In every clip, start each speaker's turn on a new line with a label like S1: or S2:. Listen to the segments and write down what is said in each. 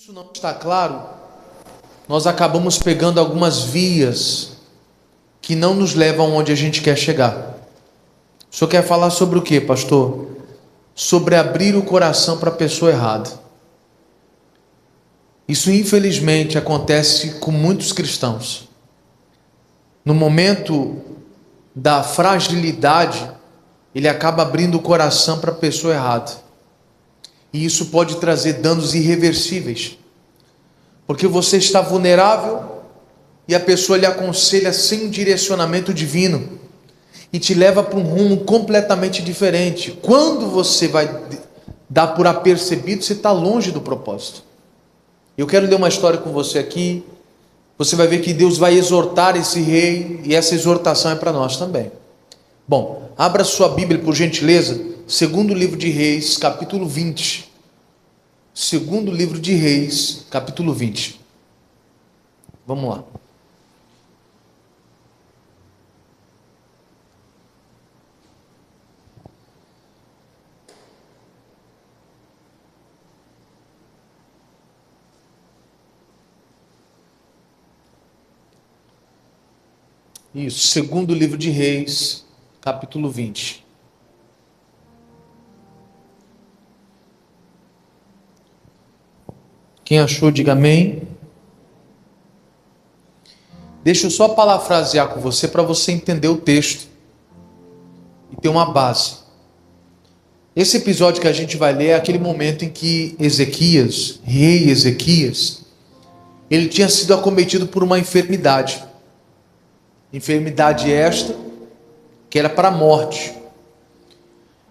S1: Isso não está claro, nós acabamos pegando algumas vias que não nos levam onde a gente quer chegar. O senhor quer falar sobre o que, pastor? Sobre abrir o coração para a pessoa errada. Isso infelizmente acontece com muitos cristãos. No momento da fragilidade, ele acaba abrindo o coração para a pessoa errada. E isso pode trazer danos irreversíveis. Porque você está vulnerável e a pessoa lhe aconselha sem direcionamento divino e te leva para um rumo completamente diferente. Quando você vai dar por apercebido, você está longe do propósito. Eu quero ler uma história com você aqui. Você vai ver que Deus vai exortar esse rei e essa exortação é para nós também. Bom, abra sua Bíblia por gentileza, segundo livro de Reis, capítulo 20. Segundo livro de Reis, capítulo 20. Vamos lá. Isso, segundo livro de Reis, capítulo 20. Quem achou, diga amém. Deixa eu só parafrasear com você para você entender o texto e ter uma base. Esse episódio que a gente vai ler é aquele momento em que Ezequias, rei Ezequias, ele tinha sido acometido por uma enfermidade. Enfermidade esta que era para a morte.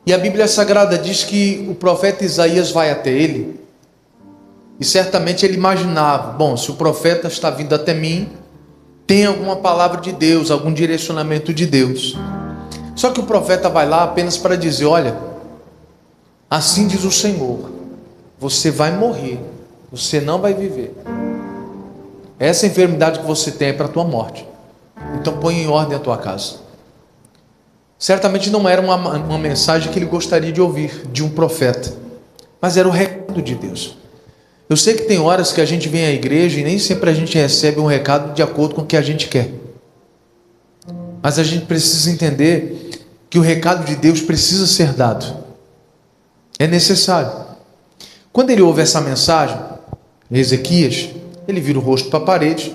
S1: E a Bíblia Sagrada diz que o profeta Isaías vai até ele. E certamente ele imaginava, bom, se o profeta está vindo até mim, tem alguma palavra de Deus, algum direcionamento de Deus. Só que o profeta vai lá apenas para dizer, olha, assim diz o Senhor, você vai morrer, você não vai viver. Essa enfermidade que você tem é para a tua morte. Então põe em ordem a tua casa. Certamente não era uma mensagem que ele gostaria de ouvir de um profeta, mas era o recado de Deus. Eu sei que tem horas que a gente vem à igreja e nem sempre a gente recebe um recado de acordo com o que a gente quer. Mas a gente precisa entender que o recado de Deus precisa ser dado. É necessário. Quando ele ouve essa mensagem, Ezequias, ele vira o rosto para a parede,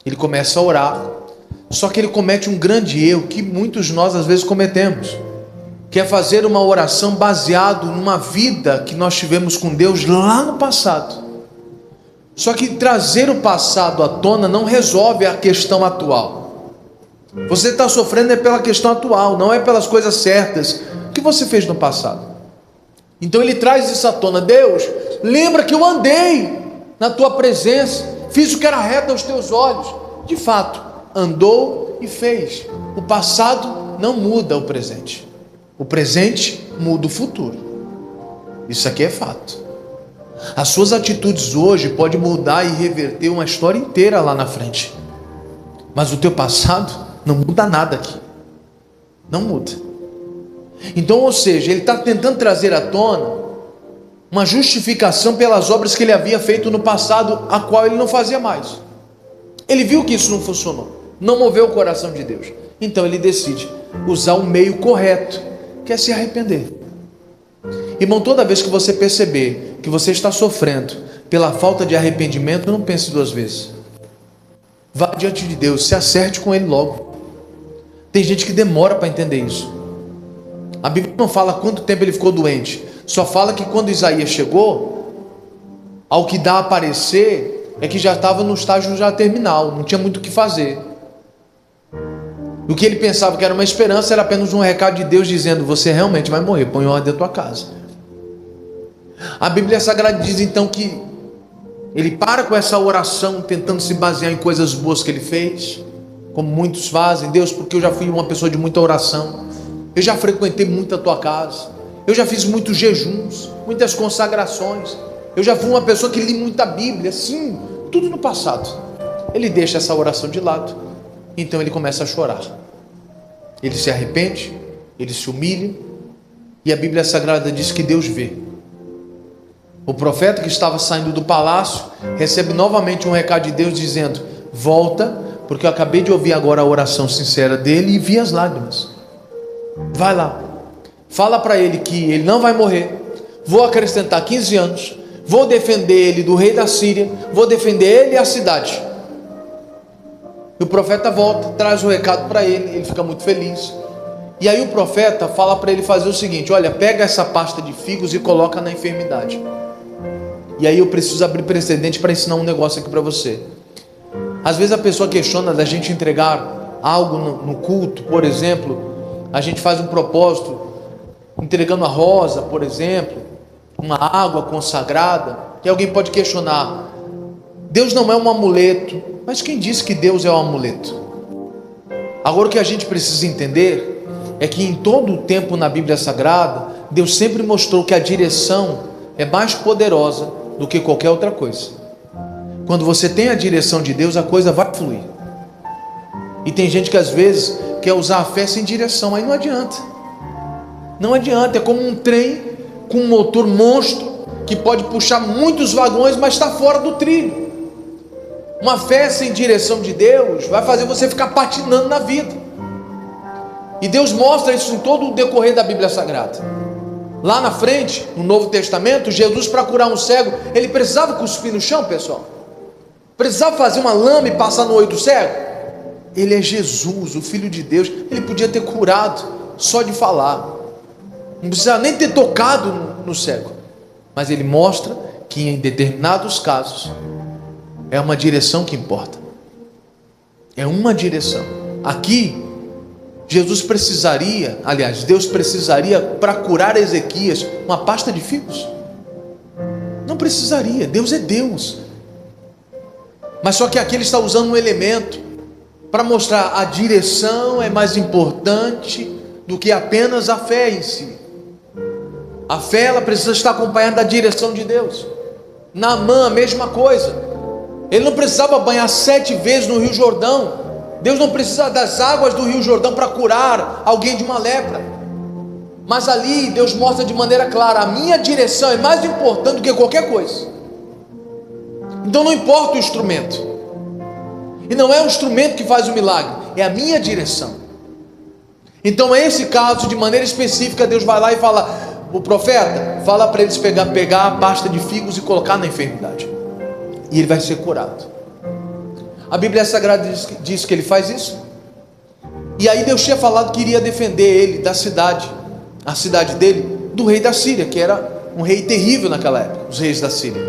S1: ele começa a orar. Só que ele comete um grande erro que muitos de nós às vezes cometemos, que é fazer uma oração baseado numa vida que nós tivemos com Deus lá no passado. Só que trazer o passado à tona não resolve a questão atual. Você está sofrendo é pela questão atual, não é pelas coisas certas que você fez no passado. Então ele traz isso à tona. Deus, lembra que eu andei na tua presença, fiz o que era reto aos teus olhos. De fato, andou e fez. O passado não muda o presente. O presente muda o futuro. Isso aqui é fato. As suas atitudes hoje podem mudar e reverter uma história inteira lá na frente. Mas o teu passado não muda nada aqui. Não muda. Então, ou seja, ele está tentando trazer à tona uma justificação pelas obras que ele havia feito no passado, a qual ele não fazia mais. Ele viu que isso não funcionou, não moveu o coração de Deus. Então ele decide usar o meio correto, que é se arrepender. Irmão, toda vez que você perceber que você está sofrendo pela falta de arrependimento, não pense duas vezes. Vá diante de Deus, se acerte com Ele logo. Tem gente que demora para entender isso. A Bíblia não fala quanto tempo ele ficou doente, só fala que quando Isaías chegou, ao que dá a parecer é que já estava no estágio já terminal, não tinha muito o que fazer. O que ele pensava que era uma esperança era apenas um recado de Deus dizendo, você realmente vai morrer, põe em ordem a tua casa. A Bíblia Sagrada diz então que ele para com essa oração, tentando se basear em coisas boas que ele fez, como muitos fazem. Deus, porque eu já fui uma pessoa de muita oração, eu já frequentei muito a tua casa, eu já fiz muitos jejuns, muitas consagrações, eu já fui uma pessoa que li muita Bíblia, sim, tudo no passado. Ele deixa essa oração de lado, então ele começa a chorar. Ele se arrepende, ele se humilha, e a Bíblia Sagrada diz que Deus vê. O profeta que estava saindo do palácio recebe novamente um recado de Deus dizendo: volta, porque eu acabei de ouvir agora a oração sincera dele e vi as lágrimas. Vai lá, fala para ele que ele não vai morrer, vou acrescentar 15 anos, vou defender ele do rei da Síria, vou defender ele e a cidade. E o profeta volta, traz o recado para ele, ele fica muito feliz. E aí o profeta fala para ele fazer o seguinte: olha, pega essa pasta de figos e coloca na enfermidade. E aí eu preciso abrir precedente para ensinar um negócio aqui para você. Às vezes a pessoa questiona da gente entregar algo no culto, por exemplo, a gente faz um propósito, entregando a rosa, por exemplo, uma água consagrada, que alguém pode questionar: Deus não é um amuleto. Mas quem disse que Deus é um amuleto? Agora o que a gente precisa entender é que em todo o tempo na Bíblia Sagrada, Deus sempre mostrou que a direção é mais poderosa do que qualquer outra coisa. Quando você tem a direção de Deus, a coisa vai fluir. E tem gente que às vezes quer usar a fé sem direção, aí não adianta. Não adianta, é como um trem com um motor monstro que pode puxar muitos vagões, mas está fora do trilho. Uma fé sem direção de Deus vai fazer você ficar patinando na vida. E Deus mostra isso em todo o decorrer da Bíblia Sagrada. Lá na frente, no Novo Testamento, Jesus, para curar um cego, ele precisava cuspir no chão, pessoal? Precisava fazer uma lama e passar no olho do cego? Ele é Jesus, o Filho de Deus. Ele podia ter curado só de falar, não precisava nem ter tocado no cego. Mas ele mostra que em determinados casos é uma direção que importa. É uma direção. Aqui Jesus precisaria, aliás, Deus precisaria para curar Ezequias uma pasta de figos? Não precisaria, Deus é Deus. Mas só que aqui ele está usando um elemento para mostrar a direção é mais importante do que apenas a fé em si. A fé, ela precisa estar acompanhada da direção de Deus. Naamã, a mesma coisa. Ele não precisava banhar 7 vezes no Rio Jordão. Deus não precisa das águas do Rio Jordão para curar alguém de uma lepra. Mas ali Deus mostra de maneira clara: a minha direção é mais importante do que qualquer coisa. Então não importa o instrumento. E não é o instrumento que faz o milagre, é a minha direção. Então nesse caso, de maneira específica, Deus vai lá e fala: o profeta, fala para eles pegar a pasta de figos e colocar na enfermidade. E ele vai ser curado. A Bíblia Sagrada diz que ele faz isso. E aí Deus tinha falado que iria defender ele da cidade, a cidade dele, do rei da Síria, que era um rei terrível naquela época, os reis da Síria.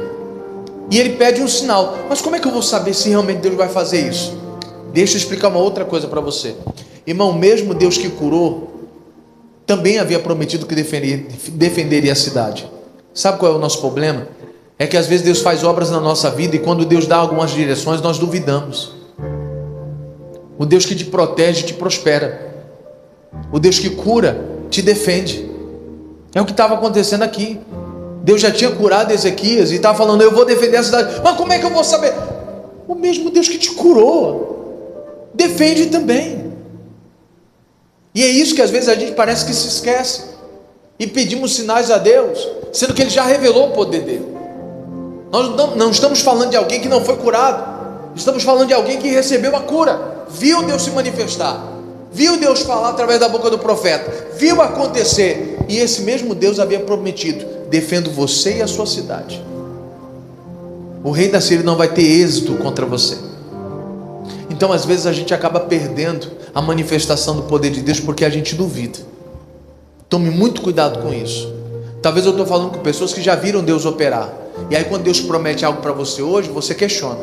S1: E ele pede um sinal. Mas como é que eu vou saber se realmente Deus vai fazer isso? Deixa eu explicar uma outra coisa para você. Irmão, mesmo Deus que curou, também havia prometido que defenderia a cidade. Sabe qual é o nosso problema? É que às vezes Deus faz obras na nossa vida e quando Deus dá algumas direções, nós duvidamos. O Deus que te protege, te prospera. O Deus que cura, te defende. É o que estava acontecendo aqui. Deus já tinha curado Ezequias e estava falando: eu vou defender a cidade. Mas como é que eu vou saber? O mesmo Deus que te curou defende também. E é isso que às vezes a gente parece que se esquece e pedimos sinais a Deus, sendo que Ele já revelou o poder dele. Nós não estamos falando de alguém que não foi curado, estamos falando de alguém que recebeu a cura, viu Deus se manifestar, viu Deus falar através da boca do profeta, viu acontecer. E esse mesmo Deus havia prometido: defendo você e a sua cidade. O rei da Síria não vai ter êxito contra você. Então às vezes a gente acaba perdendo a manifestação do poder de Deus porque a gente duvida. Tome muito cuidado com isso. Talvez eu estou falando com pessoas que já viram Deus operar, e aí quando Deus promete algo para você hoje, você questiona: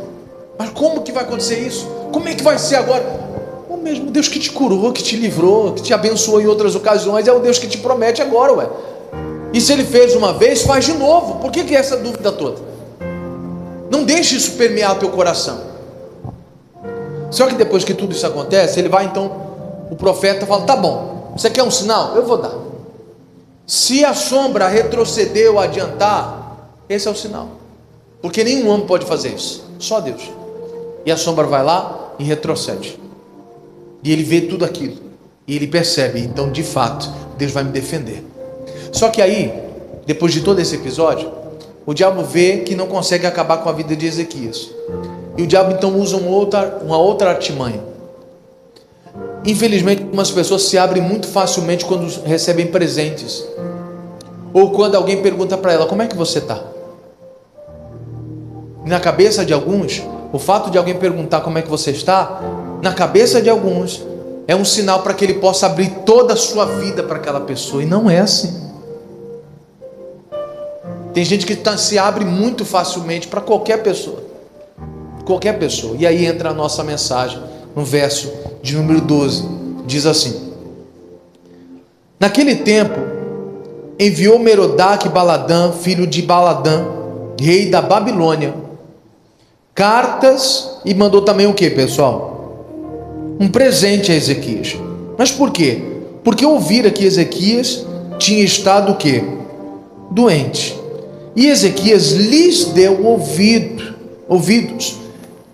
S1: mas como que vai acontecer isso? Como é que vai ser agora? O mesmo Deus que te curou, que te livrou, que te abençoou em outras ocasiões, é o Deus que te promete agora, ué. E se Ele fez uma vez, faz de novo. Por que essa dúvida toda? Não deixe isso permear o teu coração. Só que depois que tudo isso acontece, ele vai então, o profeta fala: tá bom, você quer um sinal? Eu vou dar. Se a sombra retroceder ou adiantar, esse é o sinal. Porque nenhum homem pode fazer isso, só Deus. E a sombra vai lá e retrocede. E ele vê tudo aquilo. E ele percebe: então de fato, Deus vai me defender. Só que aí, depois de todo esse episódio, o diabo vê que não consegue acabar com a vida de Ezequias. E o diabo então usa uma outra artimanha. Infelizmente, algumas pessoas se abrem muito facilmente quando recebem presentes. Ou quando alguém pergunta para ela, como é que você está? Na cabeça de alguns, o fato de alguém perguntar como é que você está, na cabeça de alguns, é um sinal para que ele possa abrir toda a sua vida para aquela pessoa. E não é assim. Tem gente que se abre muito facilmente para qualquer pessoa. Qualquer pessoa. E aí entra a nossa mensagem no verso de número 12. Diz assim: naquele tempo enviou Merodach Baladã, filho de Baladã, rei da Babilônia, cartas, e mandou também o que, pessoal? Um presente a Ezequias. Mas por quê? Porque ouvira que Ezequias tinha estado o quê? Doente. E Ezequias lhes deu ouvidos,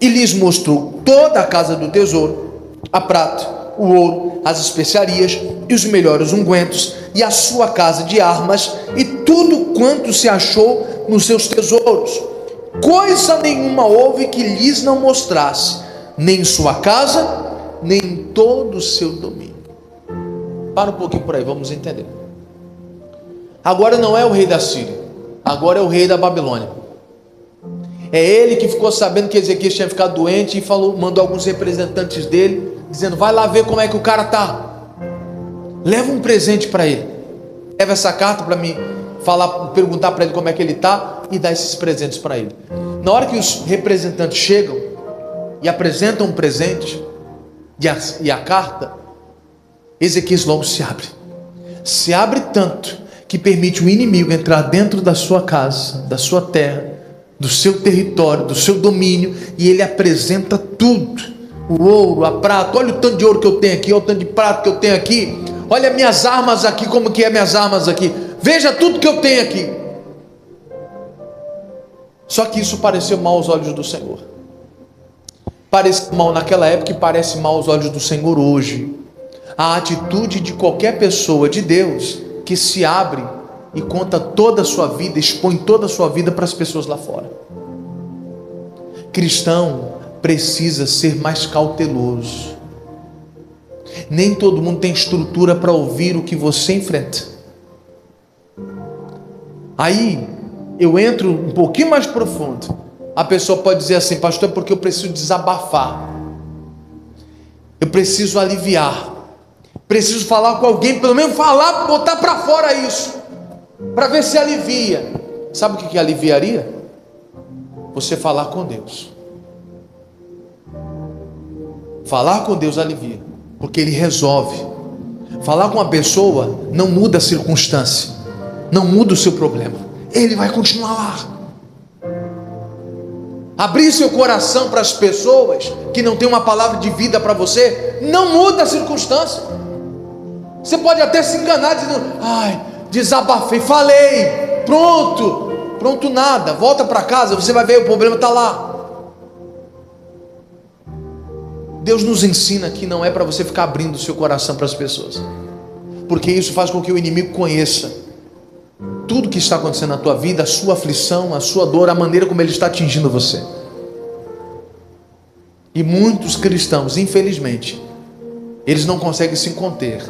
S1: e lhes mostrou toda a casa do tesouro, a prata, o ouro, as especiarias e os melhores ungüentos, e a sua casa de armas, e tudo quanto se achou nos seus tesouros. Coisa nenhuma houve que lhes não mostrasse, nem em sua casa, nem em todo o seu domínio. Para um pouquinho por aí, vamos entender. Agora não é o rei da Síria, agora é o rei da Babilônia. É ele que ficou sabendo que Ezequias tinha ficado doente e mandou alguns representantes dele, dizendo, vai lá ver como é que o cara está, leva um presente para ele, leva essa carta para mim, perguntar para ele como é que ele está, e dá esses presentes para ele. Na hora que os representantes chegam e apresentam um presente e a carta, Ezequias logo se abre tanto que permite o inimigo entrar dentro da sua casa, da sua terra, do seu território, do seu domínio, e ele apresenta tudo: o ouro, a prata. Olha o tanto de ouro que eu tenho aqui, olha o tanto de prata que eu tenho aqui, olha minhas armas aqui, como que é minhas armas aqui, veja tudo que eu tenho aqui. Só que isso pareceu mal aos olhos do Senhor. Parece mal naquela época e parece mal aos olhos do Senhor hoje. A atitude de qualquer pessoa de Deus que se abre e conta toda a sua vida, expõe toda a sua vida para as pessoas lá fora. Cristão precisa ser mais cauteloso. Nem todo mundo tem estrutura para ouvir o que você enfrenta. Aí eu entro um pouquinho mais profundo. A pessoa pode dizer assim, pastor, é porque eu preciso desabafar, eu preciso aliviar, preciso falar com alguém, pelo menos falar, botar para fora isso, para ver se alivia. Sabe o que aliviaria? Você falar com Deus. Falar com Deus alivia, porque Ele resolve. Falar com uma pessoa não muda a circunstância, não muda o seu problema, Ele vai continuar lá. Abrir seu coração para as pessoas que não tem uma palavra de vida para você, não muda a circunstância. Você pode até se enganar dizendo, desabafei, falei, pronto nada, volta para casa, você vai ver, o problema está lá. Deus nos ensina que não é para você ficar abrindo o seu coração para as pessoas, porque isso faz com que o inimigo conheça tudo que está acontecendo na tua vida, a sua aflição, a sua dor, a maneira como ele está atingindo você. E muitos cristãos, infelizmente, eles não conseguem se conter.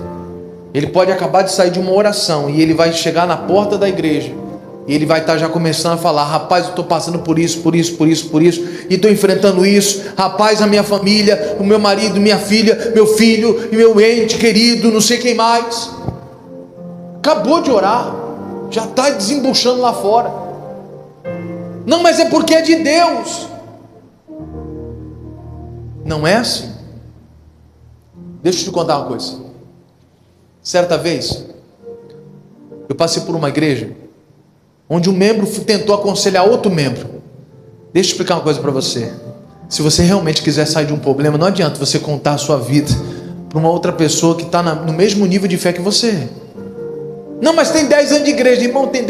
S1: Ele pode acabar de sair de uma oração e ele vai chegar na porta da igreja e ele vai estar já começando a falar, rapaz, eu estou passando por isso, e estou enfrentando isso, rapaz, a minha família, o meu marido, minha filha, meu filho e meu ente querido, não sei quem mais. Acabou de orar, já está desembuchando lá fora. Não, mas é porque é de Deus. Não é assim. Deixa eu te contar uma coisa. Certa vez eu passei por uma igreja onde um membro tentou aconselhar outro membro. Deixa eu explicar uma coisa para você. Se você realmente quiser sair de um problema, não adianta você contar a sua vida para uma outra pessoa que está no mesmo nível de fé que você. Não, mas tem 10 anos de igreja, irmão, tem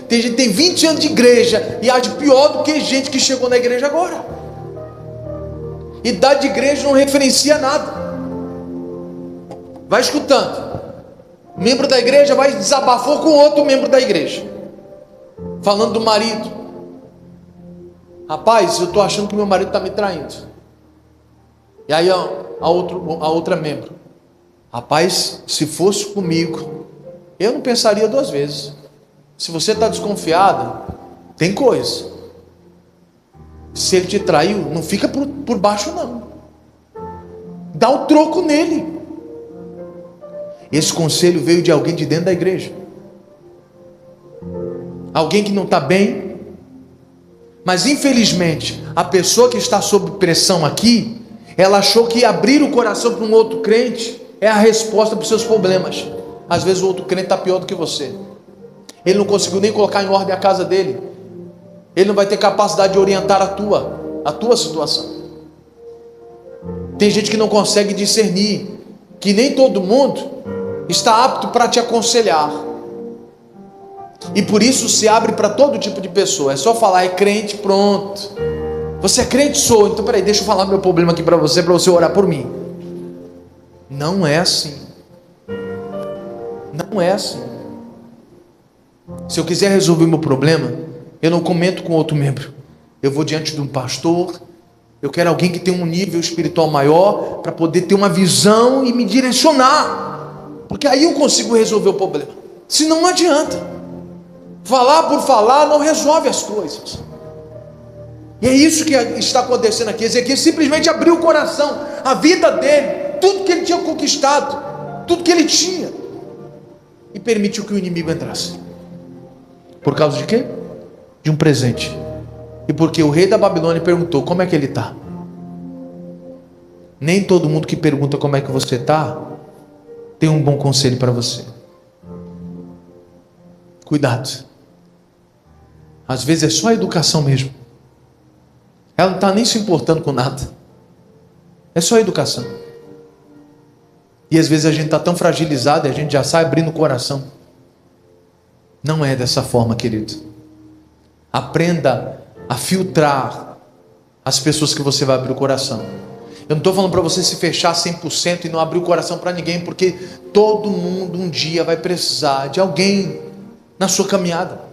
S1: gente que tem 20 anos de igreja e age pior do que gente que chegou na igreja agora. Idade de igreja não referencia nada. Vai escutando. Membro da igreja vai desabafou com outro membro da igreja, falando do marido, rapaz, eu estou achando que meu marido está me traindo. E aí a outra membro, rapaz, se fosse comigo, eu não pensaria duas vezes. Se você está desconfiada, tem coisa. Se ele te traiu, não fica por baixo não. Dá o troco nele. Esse conselho veio de alguém de dentro da igreja. Alguém que não está bem. Mas infelizmente, a pessoa que está sob pressão aqui, ela achou que abrir o coração para um outro crente é a resposta para os seus problemas. Às vezes o outro crente está pior do que você. Ele não conseguiu nem colocar em ordem a casa dele. Ele não vai ter capacidade de orientar a tua situação. Tem gente que não consegue discernir que nem todo mundo está apto para te aconselhar. E por isso se abre para todo tipo de pessoa. É só falar, é crente, pronto. Você é crente? Sou. Então peraí, deixa eu falar meu problema aqui para você orar por mim. Não é assim. Não é assim. Se eu quiser resolver meu problema, eu não comento com outro membro. Eu vou diante de um pastor. Eu quero alguém que tenha um nível espiritual maior para poder ter uma visão e me direcionar. Porque aí eu consigo resolver o problema. Senão não adianta. Falar por falar não resolve as coisas. E é isso que está acontecendo aqui. Ezequiel simplesmente abriu o coração, a vida dele, tudo que ele tinha conquistado, tudo que ele tinha, e permitiu que o inimigo entrasse. Por causa de quê? De um presente. E porque o rei da Babilônia perguntou, como é que ele está? Nem todo mundo que pergunta como é que você está, tem um bom conselho para você. Cuidado. Às vezes é só a educação mesmo. Ela não está nem se importando com nada. É só a educação. E às vezes a gente está tão fragilizado e a gente já sai abrindo o coração. Não é dessa forma, querido. Aprenda a filtrar as pessoas que você vai abrir o coração. Eu não estou falando para você se fechar 100% e não abrir o coração para ninguém, porque todo mundo um dia vai precisar de alguém na sua caminhada.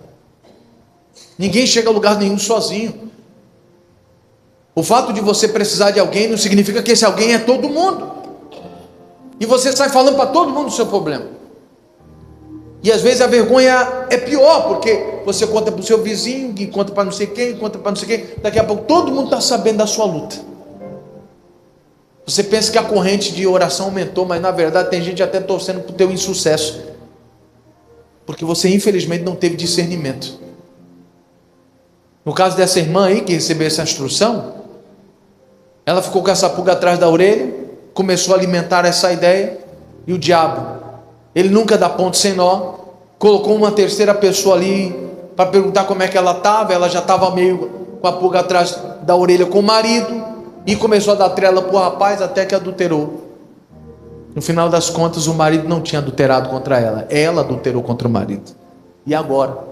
S1: Ninguém chega a lugar nenhum sozinho. O fato de você precisar de alguém não significa que esse alguém é todo mundo. E você sai falando para todo mundo o seu problema. E às vezes a vergonha é pior, porque você conta para o seu vizinho, que conta para não sei quem, conta para não sei quem. Daqui a pouco todo mundo está sabendo da sua luta. Você pensa que a corrente de oração aumentou, mas na verdade tem gente até torcendo para o teu insucesso. Porque você infelizmente não teve discernimento. No caso dessa irmã aí que recebeu essa instrução, ela ficou com essa pulga atrás da orelha, começou a alimentar essa ideia, e o diabo, ele nunca dá ponto sem nó, colocou uma terceira pessoa ali para perguntar como é que ela estava. Ela já estava meio com a pulga atrás da orelha com o marido, e começou a dar trela para o rapaz até que adulterou. No final das contas, o marido não tinha adulterado contra ela adulterou contra o marido. E agora?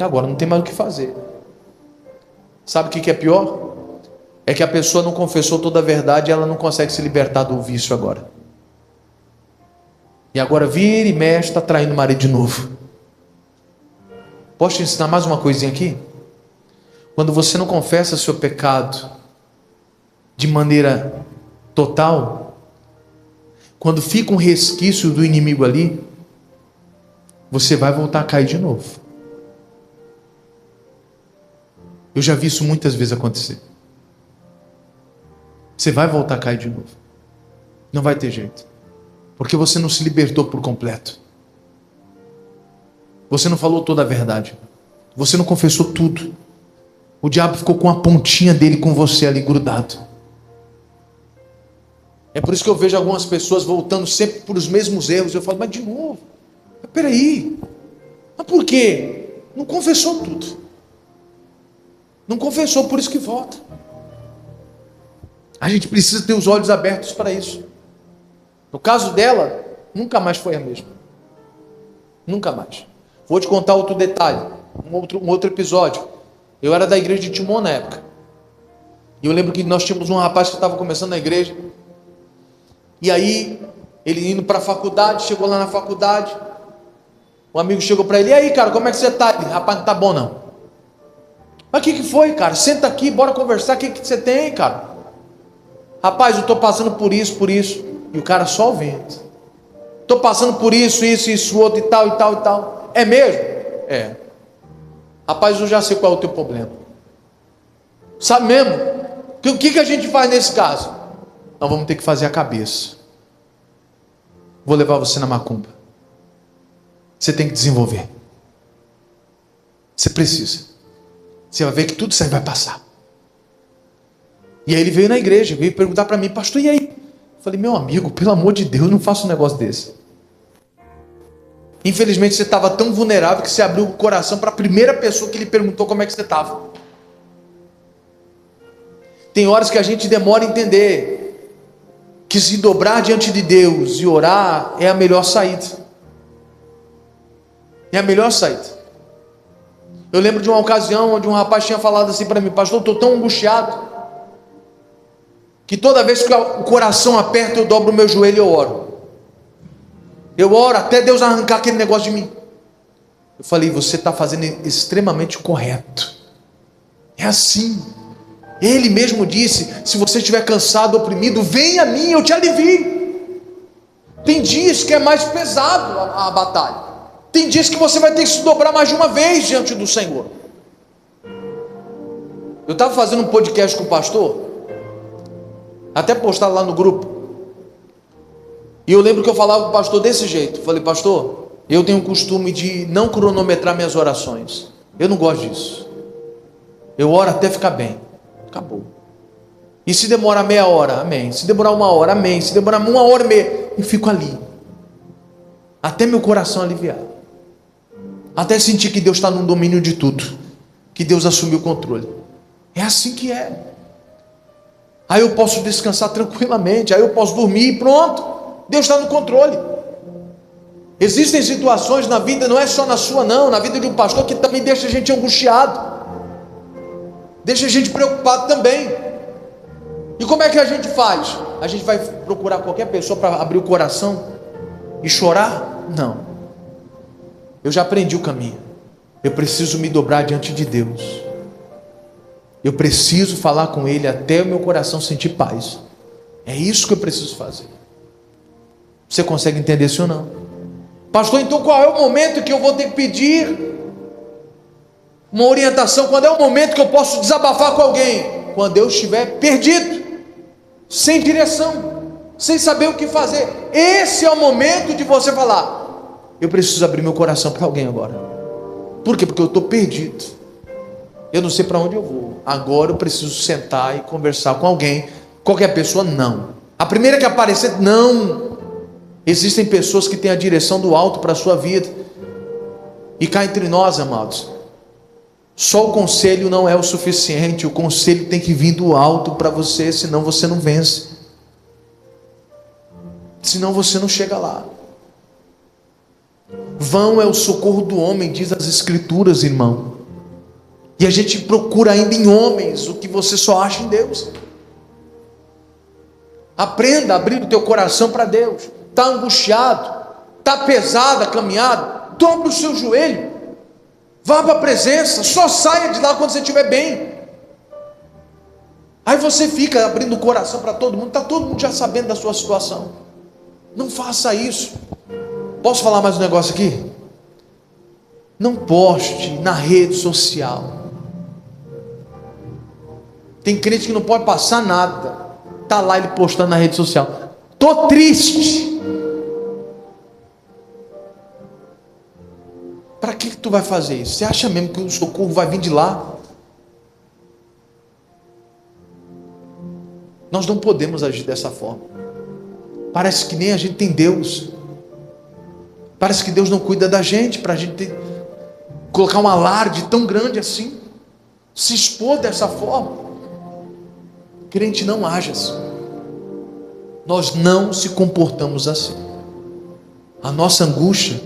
S1: Agora não tem mais o que fazer. Sabe o que é pior? É que a pessoa não confessou toda a verdade e ela não consegue se libertar do vício agora. E agora vira e mexe, está traindo o marido de novo. Posso te ensinar mais uma coisinha aqui? Quando você não confessa seu pecado de maneira total, quando fica um resquício do inimigo ali, você vai voltar a cair de novo. Eu já vi isso muitas vezes acontecer. Você vai voltar a cair de novo. Não vai ter jeito. Porque você não se libertou por completo. Você não falou toda a verdade. Você não confessou tudo. O diabo ficou com a pontinha dele com você ali grudado. É por isso que eu vejo algumas pessoas voltando sempre por os mesmos erros. Eu falo, mas de novo? Mas peraí. Mas por quê? Não confessou tudo. Não confessou, por isso que volta. A gente precisa ter os olhos abertos para isso. No caso dela, nunca mais foi a mesma. Nunca mais. Vou te contar outro detalhe, um outro episódio. Eu era da igreja de Timon na época. E eu lembro que nós tínhamos um rapaz que estava começando na igreja. E aí, ele indo para a faculdade, chegou lá na faculdade. O amigo chegou para ele, e aí cara, como é que você está? Ele, rapaz, não está bom não. Mas o que foi, cara? Senta aqui, bora conversar. O que você tem, cara? Rapaz, eu estou passando por isso, por isso. E o cara só ouvindo. Estou passando por isso, isso, outro e tal, e tal, e tal. É mesmo? É. Rapaz, eu já sei qual é o teu problema. Sabe mesmo? O que a gente faz nesse caso? Nós vamos ter que fazer a cabeça. Vou levar você na macumba. Você tem que desenvolver. Você precisa. Você vai ver que tudo isso aí vai passar. E aí ele veio na igreja, veio perguntar para mim, pastor, e aí? Eu falei, meu amigo, pelo amor de Deus, não faça um negócio desse. Infelizmente você estava tão vulnerável que você abriu o coração para a primeira pessoa que lhe perguntou como é que você estava. Tem horas que a gente demora a entender que se dobrar diante de Deus e orar é a melhor saída. É a melhor saída. Eu lembro de uma ocasião onde um rapaz tinha falado assim para mim, pastor, eu estou tão angustiado que toda vez que o coração aperta eu dobro o meu joelho e eu oro. Eu oro até Deus arrancar aquele negócio de mim. Eu falei, você está fazendo extremamente correto. É assim. Ele mesmo disse, se você estiver cansado, oprimido, venha a mim, eu te alivio. Tem dias que é mais pesado a batalha. Tem dias que você vai ter que se dobrar mais de uma vez diante do Senhor. Eu estava fazendo um podcast com o pastor, até postado lá no grupo, e eu lembro que eu falava com o pastor desse jeito. Falei, pastor, eu tenho o costume de não cronometrar minhas orações. Eu não gosto disso. Eu oro até ficar bem. Acabou. E se demorar meia hora, amém. Se demorar uma hora, amém. Se demorar 1h30, e fico ali, até meu coração aliviar, até sentir que Deus está no domínio de tudo, que Deus assumiu o controle. É assim que é. Aí eu posso descansar tranquilamente, aí eu posso dormir e pronto. Deus está no controle. Existem situações na vida, não é só na sua não, na vida de um pastor, que também deixa a gente angustiado, deixa a gente preocupado também. E como é que a gente faz? A gente vai procurar qualquer pessoa para abrir o coração e chorar? Não. Eu já aprendi o caminho. Eu preciso me dobrar diante de Deus. Eu preciso falar com Ele até o meu coração sentir paz. É isso que eu preciso fazer. Você consegue entender isso ou não? Pastor, então qual é o momento que eu vou ter que pedir uma orientação? Quando é o momento que eu posso desabafar com alguém? Quando eu estiver perdido, sem direção, sem saber o que fazer. Esse é o momento de você falar, eu preciso abrir meu coração para alguém agora. Por quê? Porque eu estou perdido, eu não sei para onde eu vou. Agora eu preciso sentar e conversar com alguém. Qualquer pessoa? Não. A primeira que aparecer? Não. Existem pessoas que têm a direção do alto para a sua vida. E cá entre nós, amados, só o conselho não é o suficiente. O conselho tem que vir do alto para você, senão você não vence, senão você não chega lá. Vão é o socorro do homem, diz as escrituras, irmão. E a gente procura ainda em homens o que você só acha em Deus. Aprenda a abrir o teu coração para Deus. Está angustiado, está pesada a caminhada, dobre o seu joelho, vá para a presença, só saia de lá quando você estiver bem. Aí você fica abrindo o coração para todo mundo, está todo mundo já sabendo da sua situação. Não faça isso. Posso falar mais um negócio aqui? Não poste na rede social. Tem crente que não pode passar nada, está lá ele postando na rede social, estou triste. Para que tu vai fazer isso? Você acha mesmo que o socorro vai vir de lá? Nós não podemos agir dessa forma. Parece que nem a gente tem Deus. Parece que Deus não cuida da gente, para a gente colocar um alarde tão grande assim, se expor dessa forma. Crente não age assim. Nós não se comportamos assim. A nossa angústia,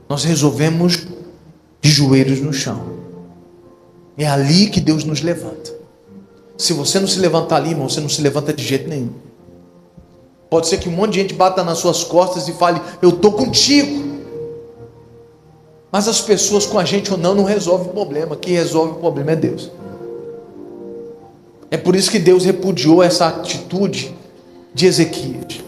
S1: nós resolvemos de joelhos no chão. É ali que Deus nos levanta. Se você não se levantar ali, irmão, você não se levanta de jeito nenhum. Pode ser que um monte de gente bata nas suas costas e fale, eu estou contigo. Mas as pessoas com a gente ou não resolvem o problema. Quem resolve o problema é Deus. É por isso que Deus repudiou essa atitude de Ezequias.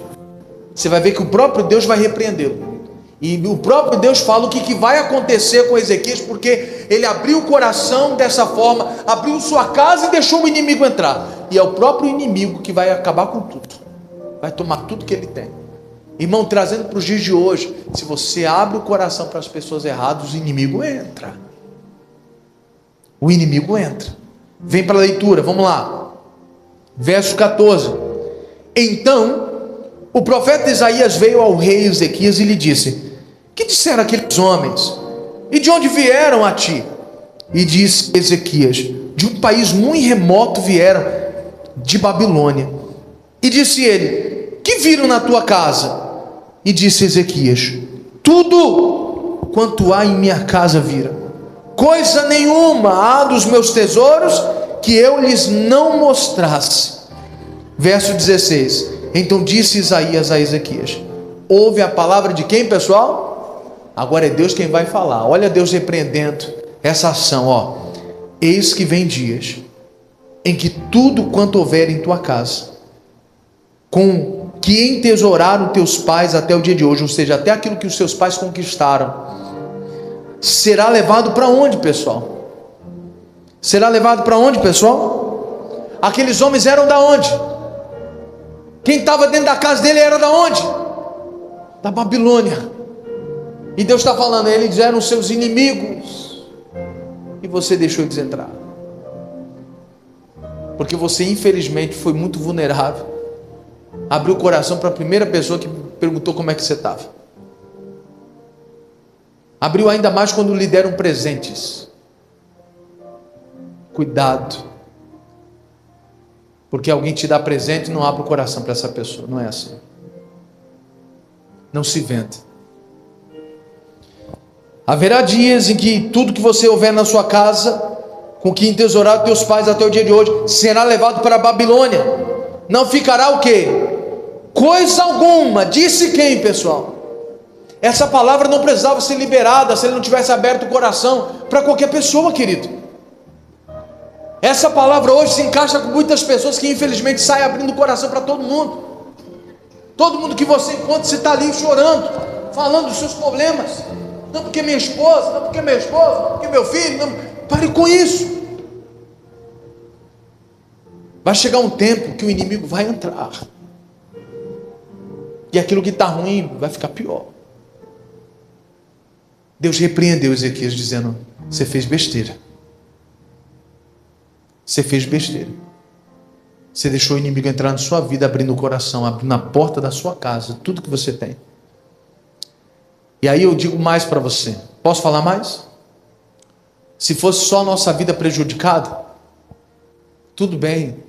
S1: Você vai ver que o próprio Deus vai repreendê-lo. E o próprio Deus fala o que vai acontecer com Ezequias, porque ele abriu o coração dessa forma, abriu sua casa e deixou o inimigo entrar. E é o próprio inimigo que vai acabar com tudo. Vai tomar tudo que ele tem. Irmão, trazendo para os dias de hoje, se você abre o coração para as pessoas erradas, o inimigo entra. O inimigo entra. Vem para a leitura, vamos lá. Verso 14. Então, o profeta Isaías veio ao rei Ezequias e lhe disse: que disseram aqueles homens? E de onde vieram a ti? E disse Ezequias: de um país muito remoto vieram, de Babilônia. E disse ele: que viram na tua casa? E disse Ezequias: tudo quanto há em minha casa viram. Coisa nenhuma há dos meus tesouros que eu lhes não mostrasse. Verso 16. Então disse Isaías a Ezequias: ouve a palavra de quem, pessoal? Agora é Deus quem vai falar. Olha Deus repreendendo essa ação, ó. Eis que vem dias em que tudo quanto houver em tua casa, com que entesouraram teus pais até o dia de hoje, ou seja, até aquilo que os seus pais conquistaram, será levado para onde, pessoal? Será levado para onde, pessoal? Aqueles homens eram da onde? Quem estava dentro da casa dele era da onde? Da Babilônia. E Deus está falando, eles eram seus inimigos, e você deixou eles entrar, porque você infelizmente foi muito vulnerável. Abriu o coração para a primeira pessoa que perguntou como é que você estava. Abriu ainda mais quando lhe deram presentes. Cuidado, porque alguém te dá presente e não abre o coração para essa pessoa. Não é assim. Não se venda. Haverá dias em que tudo que você houver na sua casa, com que entesouraram teus pais até o dia de hoje, será levado para a Babilônia. Não ficará o quê? Coisa alguma. Disse quem, pessoal? Essa palavra não precisava ser liberada se ele não tivesse aberto o coração para qualquer pessoa, querido. Essa palavra hoje se encaixa com muitas pessoas que infelizmente saem abrindo o coração para todo mundo. Todo mundo que você encontra, você está ali chorando, falando dos seus problemas. Não porque minha esposa, não porque meu esposo, não porque meu filho. Não. Pare com isso. Vai chegar um tempo que o inimigo vai entrar, e aquilo que está ruim vai ficar pior. Deus repreendeu Ezequias dizendo: você fez besteira. Você fez besteira. Você deixou o inimigo entrar na sua vida, abrindo o coração, abrindo a porta da sua casa, tudo que você tem. E aí eu digo mais para você. Posso falar mais? Se fosse só a nossa vida prejudicada, tudo bem.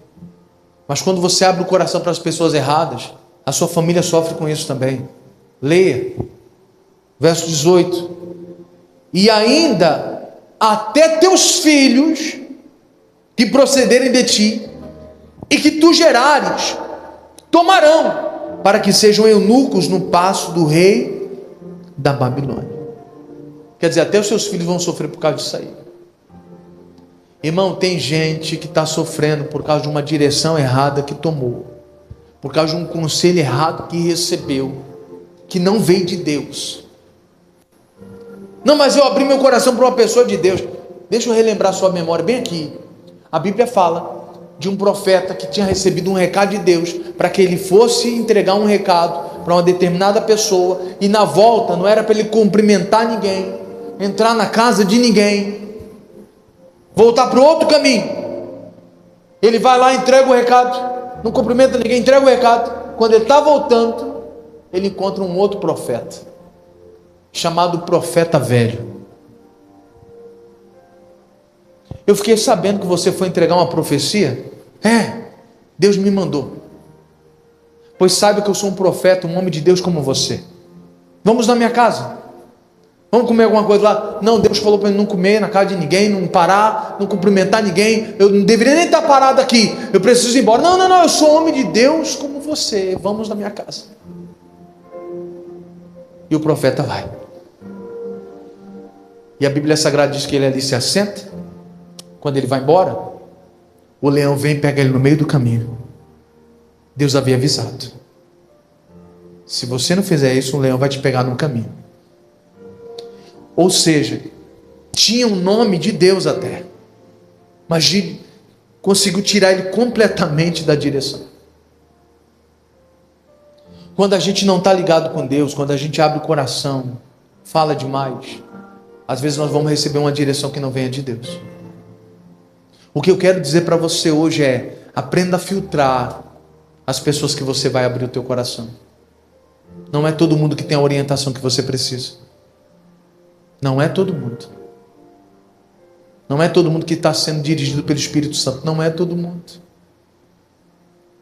S1: Mas quando você abre o coração para as pessoas erradas, a sua família sofre com isso também. Leia. Verso 18. E ainda até teus filhos que procederem de ti e que tu gerares, tomarão, para que sejam eunucos no paço do rei da Babilônia. Quer dizer, até os seus filhos vão sofrer por causa disso aí. Irmão, tem gente que está sofrendo por causa de uma direção errada que tomou, por causa de um conselho errado que recebeu, que não veio de Deus. Não, mas eu abri meu coração para uma pessoa de Deus. Deixa eu relembrar sua memória bem aqui. A Bíblia fala de um profeta que tinha recebido um recado de Deus, para que ele fosse entregar um recado para uma determinada pessoa, e na volta não era para ele cumprimentar ninguém, entrar na casa de ninguém, voltar para o outro caminho. Ele vai lá, entrega o recado, não cumprimenta ninguém, entrega o recado. Quando ele está voltando, ele encontra um outro profeta, chamado profeta velho. Eu fiquei sabendo que você foi entregar uma profecia. Deus me mandou. Pois saiba que eu sou um profeta, um homem de Deus como você. Vamos na minha casa. Vamos comer alguma coisa lá? Não, Deus falou para mim não comer na casa de ninguém, não parar, não cumprimentar ninguém. Eu não deveria nem estar parado aqui. Eu preciso ir embora. Não, eu sou homem de Deus como você. Vamos na minha casa. E o profeta vai. e a Bíblia Sagrada diz que ele ali se assenta. Quando ele vai embora, o leão vem e pega ele no meio do caminho. Deus havia avisado: se você não fizer isso, um leão vai te pegar no caminho. Ou seja, tinha um nome de Deus até, mas conseguiu tirar ele completamente da direção. Quando a gente não está ligado com Deus, quando a gente abre o coração, fala demais, às vezes nós vamos receber uma direção que não venha de Deus. O que eu quero dizer para você hoje é: aprenda a filtrar as pessoas que você vai abrir o teu coração. Não é todo mundo que tem a orientação que você precisa. Não é todo mundo. Não é todo mundo que está sendo dirigido pelo Espírito Santo. Não é todo mundo.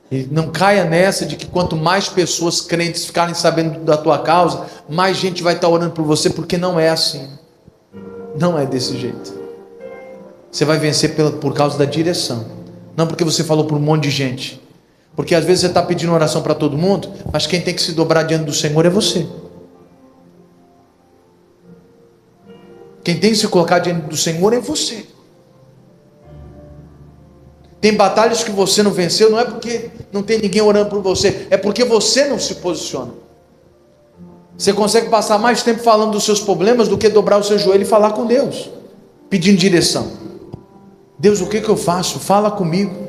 S1: E não caia nessa de que quanto mais pessoas crentes ficarem sabendo da tua causa, mais gente vai estar orando por você, porque não é assim. Não é desse jeito. Você vai vencer por causa da direção. Não porque você falou para um monte de gente. Porque às vezes você está pedindo oração para todo mundo, mas quem tem que se dobrar diante do Senhor é você. Quem tem que se colocar diante do Senhor é você. Tem batalhas que você não venceu, não é porque não tem ninguém orando por você, é porque você não se posiciona. Você consegue passar mais tempo falando dos seus problemas do que dobrar o seu joelho e falar com Deus, pedindo direção. Deus, o que eu faço? Fala comigo.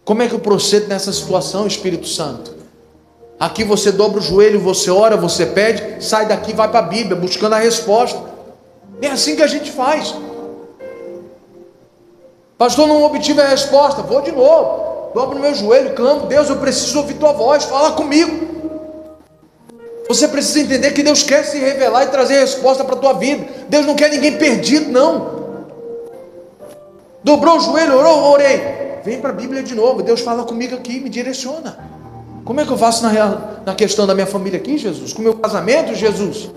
S1: Como é que eu procedo nessa situação, Espírito Santo? Aqui você dobra o joelho, você ora, você pede, sai daqui, vai para a Bíblia, buscando a resposta. É assim que a gente faz. Pastor, não obtive a resposta. Vou de novo, dobro o meu joelho, clamo: Deus, eu preciso ouvir tua voz, fala comigo. Você precisa entender que Deus quer se revelar e trazer resposta para a tua vida. Deus não quer ninguém perdido, não. Dobrou o joelho, orou, orei. Vem para a Bíblia de novo. Deus fala comigo aqui, me direciona. Como é que eu faço na questão da minha família aqui, Jesus? Com o meu casamento, Jesus?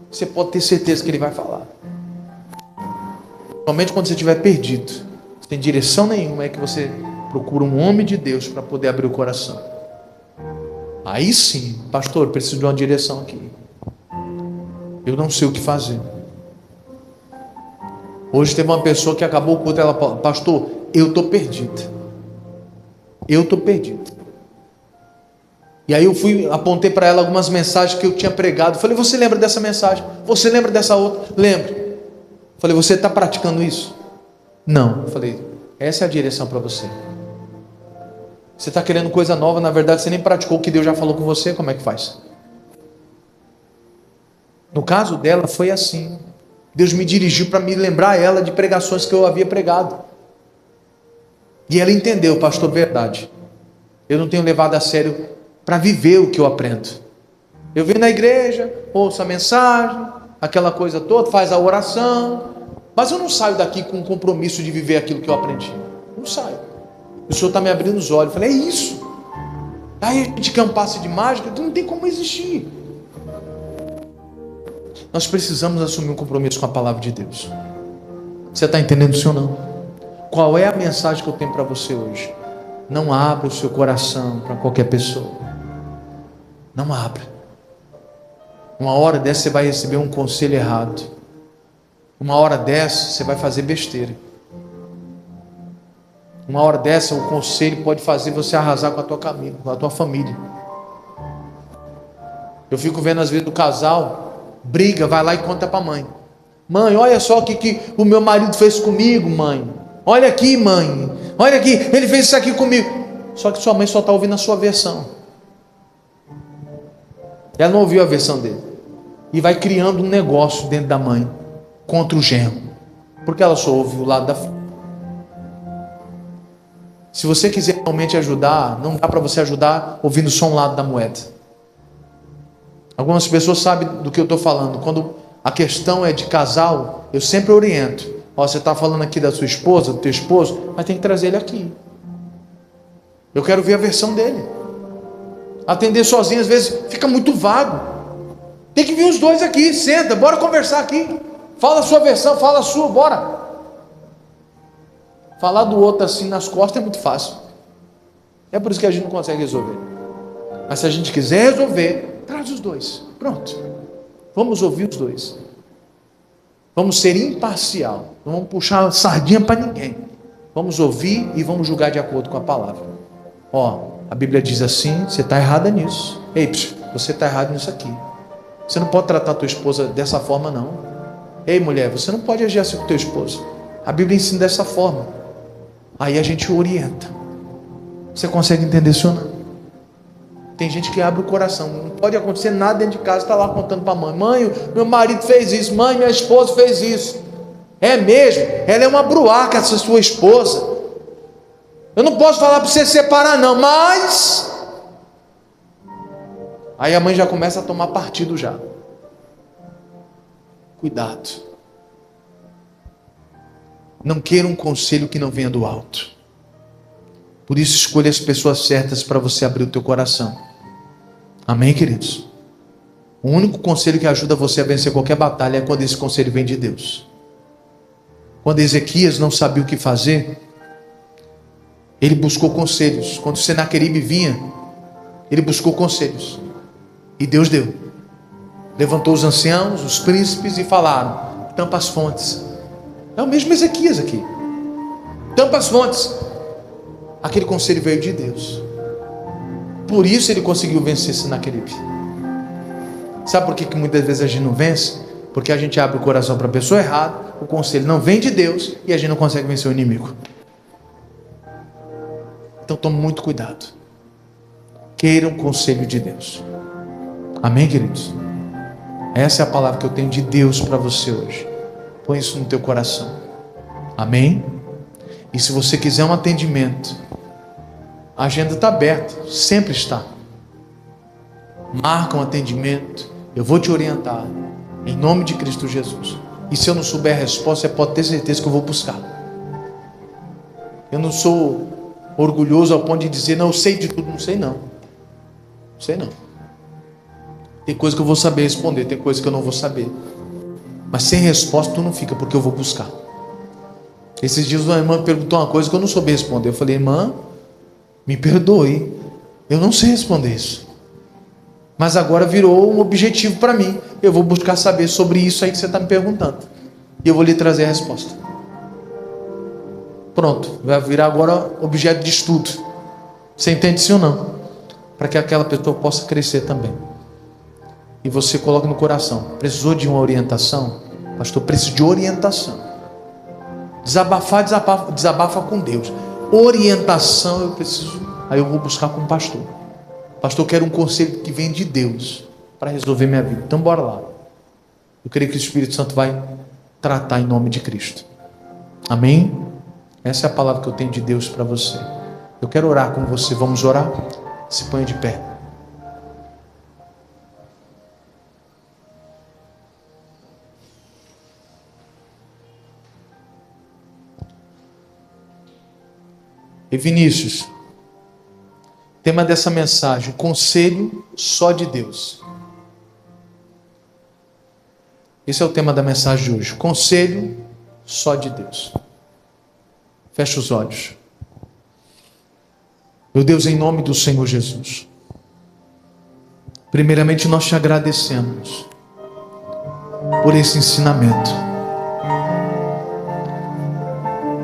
S1: Você pode ter certeza que Ele vai falar. Somente quando você estiver perdido, sem direção nenhuma, é que você procura um homem de Deus para poder abrir o coração. Aí sim: pastor, eu preciso de uma direção aqui. Eu não sei o que fazer. Hoje teve uma pessoa que acabou o culto, ela falou: pastor, eu estou perdida. Eu estou perdida. E aí eu apontei para ela algumas mensagens que eu tinha pregado. Falei: você lembra dessa mensagem? Você lembra dessa outra? Lembro. Falei: você está praticando isso? Não. Falei: essa é a direção para você. Você está querendo coisa nova, na verdade você nem praticou o que Deus já falou com você. Como é que faz? No caso dela foi assim. Deus me dirigiu para me lembrar ela de pregações que eu havia pregado. E ela entendeu: pastor, verdade. Eu não tenho levado a sério para viver o que eu aprendo. Eu venho na igreja, ouço a mensagem, aquela coisa toda, faz a oração, mas eu não saio daqui com o compromisso de viver aquilo que eu aprendi. Não saio. O Senhor está me abrindo os olhos. Eu falei: é isso. Aí a gente quer um passe de mágica, não tem como existir. Nós precisamos assumir um compromisso com a palavra de Deus. Você está entendendo isso ou não? Qual é a mensagem que eu tenho para você hoje? Não abra o seu coração para qualquer pessoa. Não abra. Uma hora dessa você vai receber um conselho errado. Uma hora dessa você vai fazer besteira. Uma hora dessa o conselho pode fazer você arrasar com a tua família. Eu fico vendo às vezes o casal briga, vai lá e conta para a mãe: mãe, olha só o que o meu marido fez comigo, mãe. Olha aqui, mãe. Olha aqui, ele fez isso aqui comigo. Só que sua mãe só está ouvindo a sua versão. Ela não ouviu a versão dele. E vai criando um negócio dentro da mãe contra o genro, porque ela só ouve o lado da filha. Se você quiser realmente ajudar, não dá para você ajudar ouvindo só um lado da moeda. Algumas pessoas sabem do que eu estou falando. Quando a questão é de casal, eu sempre oriento: ó, você está falando aqui da sua esposa, do teu esposo, mas tem que trazer ele aqui. Eu quero ver a versão dele. Atender sozinho às vezes fica muito vago. Tem que vir os dois aqui, senta, bora conversar aqui. Fala a sua versão, fala a sua, bora. Falar do outro assim nas costas é muito fácil. É por isso que a gente não consegue resolver. Mas se a gente quiser resolver, traz os dois. Pronto. Vamos ouvir os dois. Vamos ser imparcial. Não vamos puxar sardinha para ninguém. Vamos ouvir e vamos julgar de acordo com a palavra. A Bíblia diz assim, você está errada nisso. Ei, você está errado nisso aqui. Você não pode tratar a tua esposa dessa forma, não. Ei, mulher, você não pode agir assim com teu esposo. A Bíblia ensina dessa forma. Aí a gente orienta. Você consegue entender isso ou não? Tem gente que abre o coração. Não pode acontecer nada dentro de casa. Está lá contando para a mãe. Mãe, meu marido fez isso. Mãe, minha esposa fez isso. É mesmo? Ela é uma bruaca, essa sua esposa. Eu não posso falar para você separar não, mas... Aí a mãe já começa a tomar partido já. Cuidado. Não queira um conselho que não venha do alto. Por isso escolha as pessoas certas para você abrir o teu coração. Amém, queridos? O único conselho que ajuda você a vencer qualquer batalha é quando esse conselho vem de Deus. Quando Ezequias não sabia o que fazer, ele buscou conselhos. Quando Senaqueribe vinha, ele buscou conselhos. E Deus deu. Levantou os anciãos, os príncipes e falaram: tampa as fontes. É o mesmo Ezequias aqui. Tampa as fontes. Aquele conselho veio de Deus. Por isso ele conseguiu vencer Senaqueribe. Sabe por que muitas vezes a gente não vence? Porque a gente abre o coração para a pessoa errada, o conselho não vem de Deus e a gente não consegue vencer o inimigo. Então tome muito cuidado. Queira um conselho de Deus. Amém, queridos? Essa é a palavra que eu tenho de Deus para você hoje. Põe isso no teu coração. Amém? E se você quiser um atendimento, a agenda está aberta, sempre está. Marca um atendimento, eu vou te orientar, em nome de Cristo Jesus. E se eu não souber a resposta, você pode ter certeza que eu vou buscar. Eu não sou orgulhoso ao ponto de dizer, não, eu sei de tudo. Não sei não. Não sei não. Tem coisa que eu vou saber responder, tem coisa que eu não vou saber. Mas sem resposta tu não fica, porque eu vou buscar. Esses dias uma irmã perguntou uma coisa que eu não soube responder. Eu falei, irmã, me perdoe, eu não sei responder isso. Mas agora virou um objetivo para mim. Eu vou buscar saber sobre isso aí que você está me perguntando. E eu vou lhe trazer a resposta. Pronto, vai virar agora objeto de estudo. Você entende sim ou não? Para que aquela pessoa possa crescer também. E você coloca no coração, precisou de uma orientação? Pastor, preciso de orientação. Desabafar, desabafa com Deus. Orientação eu preciso, aí eu vou buscar com o pastor. Pastor, eu quero um conselho que vem de Deus para resolver minha vida. Então bora lá. Eu creio que o Espírito Santo vai tratar em nome de Cristo. Amém? Essa é a palavra que eu tenho de Deus para você. Eu quero orar com você. Vamos orar? Se ponha de pé. E Vinícius, tema dessa mensagem, conselho só de Deus. Esse é o tema da mensagem de hoje, conselho só de Deus. Feche os olhos. Meu Deus, em nome do Senhor Jesus, primeiramente nós te agradecemos por esse ensinamento.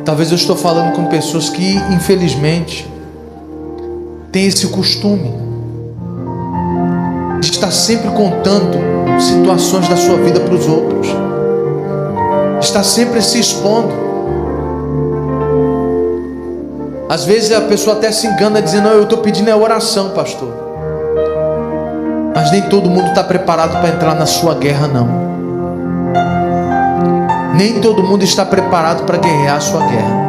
S1: Talvez eu estou falando com pessoas que, infelizmente, têm esse costume de estar sempre contando situações da sua vida para os outros, está sempre se expondo. Às vezes a pessoa até se engana dizendo, não, eu estou pedindo oração, pastor. Mas nem todo mundo está preparado para entrar na sua guerra, não. Nem todo mundo está preparado para guerrear a sua guerra.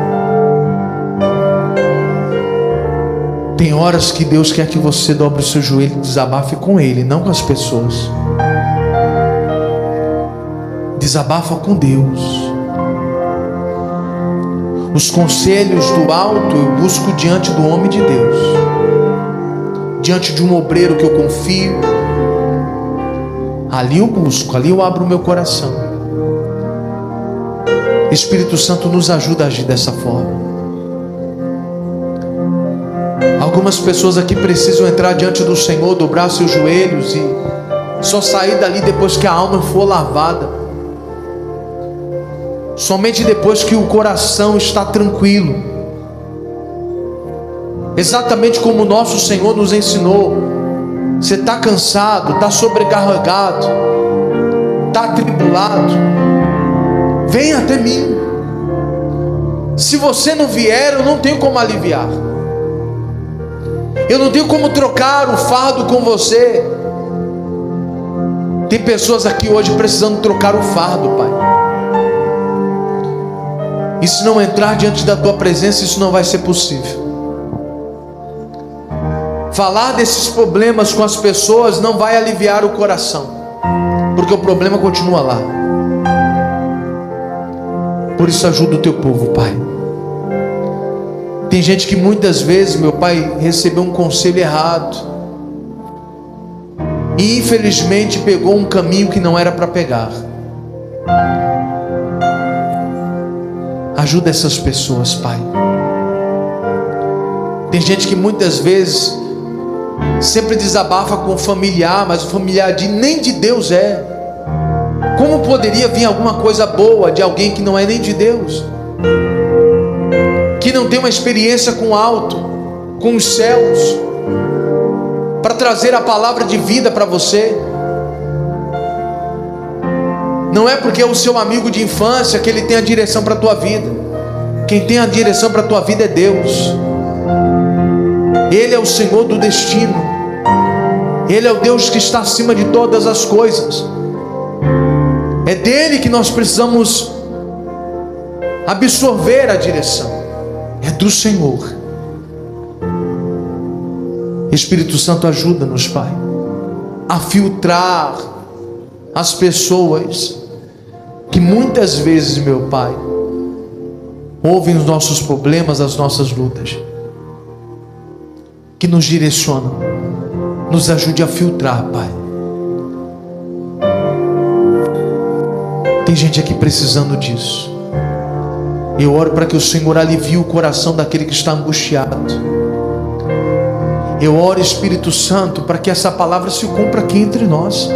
S1: Tem horas que Deus quer que você dobre o seu joelho e desabafe com Ele, não com as pessoas. Desabafa com Deus. Os conselhos do alto eu busco diante do homem de Deus, diante de um obreiro que eu confio. Ali eu busco, ali eu abro o meu coração. Espírito Santo nos ajuda a agir dessa forma. Algumas pessoas aqui precisam entrar diante do Senhor, dobrar seus joelhos e só sair dali depois que a alma for lavada. somente depois que o coração está tranquilo, exatamente como o nosso Senhor nos ensinou. Você está cansado, está sobrecarregado, está atribulado, venha até mim. Se você não vier, eu não tenho como aliviar, eu não tenho como trocar o fardo com você. Tem pessoas aqui hoje precisando trocar o fardo, Pai. E se não entrar diante da tua presença, isso não vai ser possível. Falar desses problemas com as pessoas não vai aliviar o coração, porque o problema continua lá. Por isso ajuda o teu povo, Pai. Tem gente que muitas vezes, meu Pai, recebeu um conselho errado e infelizmente pegou um caminho que não era para pegar. Ajuda essas pessoas, Pai. Tem gente que muitas vezes sempre desabafa com o familiar, mas o familiar nem de Deus é. Como poderia vir alguma coisa boa de alguém que não é nem de Deus, que não tem uma experiência com o alto, com os céus, para trazer a palavra de vida para você? Não é porque é o seu amigo de infância que ele tem a direção para a tua vida. Quem tem a direção para a tua vida é Deus. Ele é o Senhor do destino. Ele é o Deus que está acima de todas as coisas. É dele que nós precisamos absorver a direção. É do Senhor. Espírito Santo, ajuda-nos, Pai, a filtrar as pessoas que muitas vezes, meu Pai, ouvem os nossos problemas, as nossas lutas, que nos direcionam. Nos ajude a filtrar, Pai. Tem gente aqui precisando disso. Eu oro para que o Senhor alivie o coração daquele que está angustiado. Eu oro, Espírito Santo, para que essa palavra se cumpra aqui entre nós.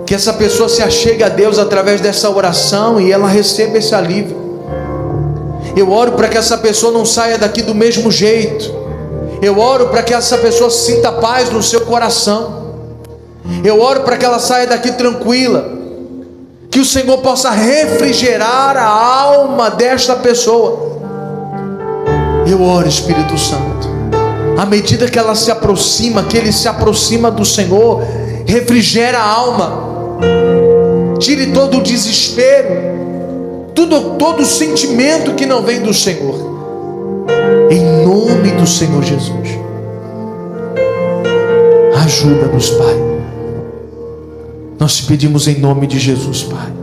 S1: Que essa pessoa se achegue a Deus através dessa oração e ela receba esse alívio. Eu oro para que essa pessoa não saia daqui do mesmo jeito. Eu oro para que essa pessoa sinta paz no seu coração. Eu oro para que ela saia daqui tranquila. Que o Senhor possa refrigerar a alma desta pessoa. Eu oro, Espírito Santo, à medida que ela se aproxima, que ele se aproxima do Senhor, refrigera a alma. Tire todo o desespero, todo o sentimento que não vem do Senhor. Em nome do Senhor Jesus, ajuda-nos, Pai. Nós te pedimos em nome de Jesus, Pai.